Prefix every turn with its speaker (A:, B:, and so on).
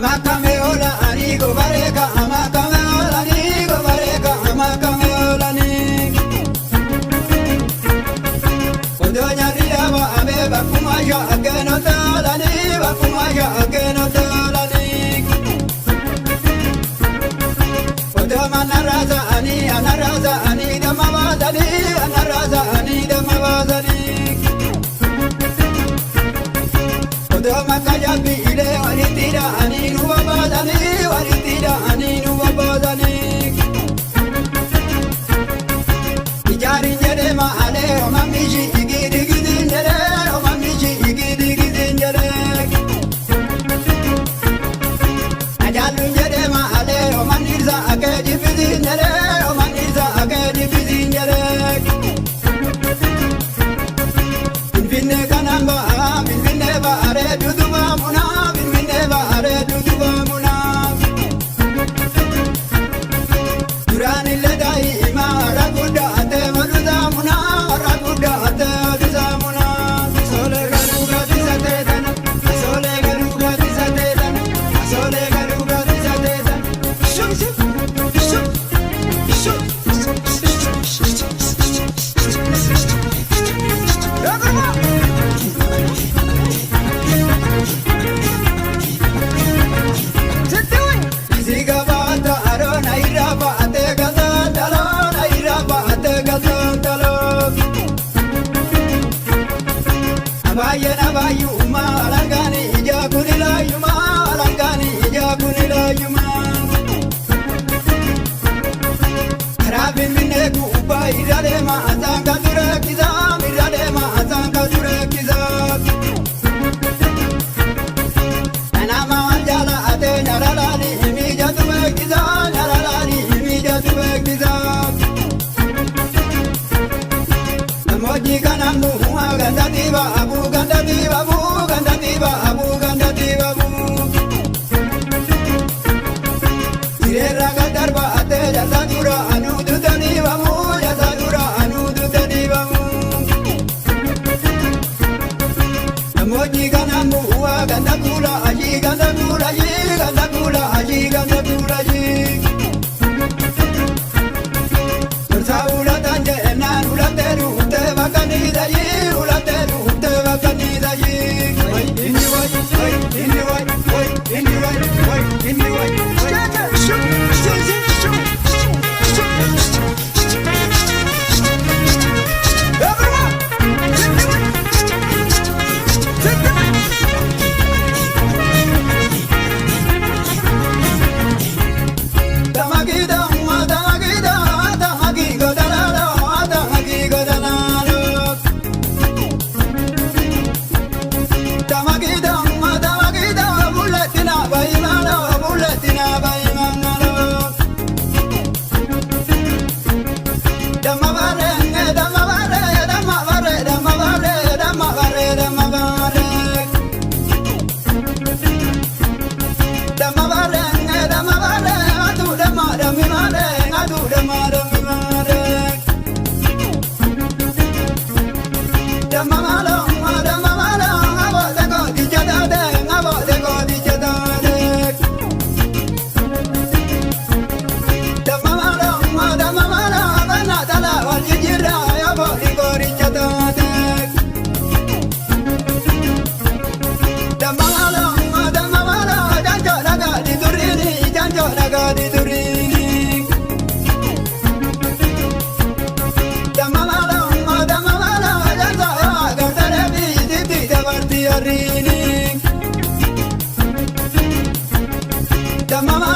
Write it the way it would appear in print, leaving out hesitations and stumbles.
A: kamakame ola ani go bareka kamakame ola ni go bareka kamakame ola ni odonya ridawa ame bakumaja ageno tala ni bakumaja ageno tala ni odoma naraza ani damawaza ni anaraza ani damawaza ni odoma kajabi ile waritira ani nuwabaza ni waritira ani nuwabaza ni ijari jere ma ale omamishi igidi gidi jere omamishi igidi gidi jere ajalu jere ma ale omanirza akeji bizi jere omanirza akeji bizi jere binne kanamba binne ba are duduba muna binne ba are duduba muna durani ledai ima raguda ate maruda muna raguda ate maruda muna sole garuga disate dan sole garuga disate dan sole garuga disate dan shuk shuk shuk Abayuma alangani ija kunila yuma alangani ija kunila yuma Rabin minne kuba irade ma azanga dure kiza irade ma azanga dure kiza Anama anjala ate naralani imi jatu kiza naralani imi jatu kiza Namoji kanangu ganda diva abu ganda diva abu ganda diva abu ganda diva abu Irera gadarba ate jasa dura anu duda diva mu jasa dura anu duda diva mu Namoji kanangu ganda kula aji ganda kula aji ganda kula aji ganda kula aji Tersaula tanje enan ulateru te bakani dayi ulateru te bakani dayi Inni way inni way inni way inni way Tamama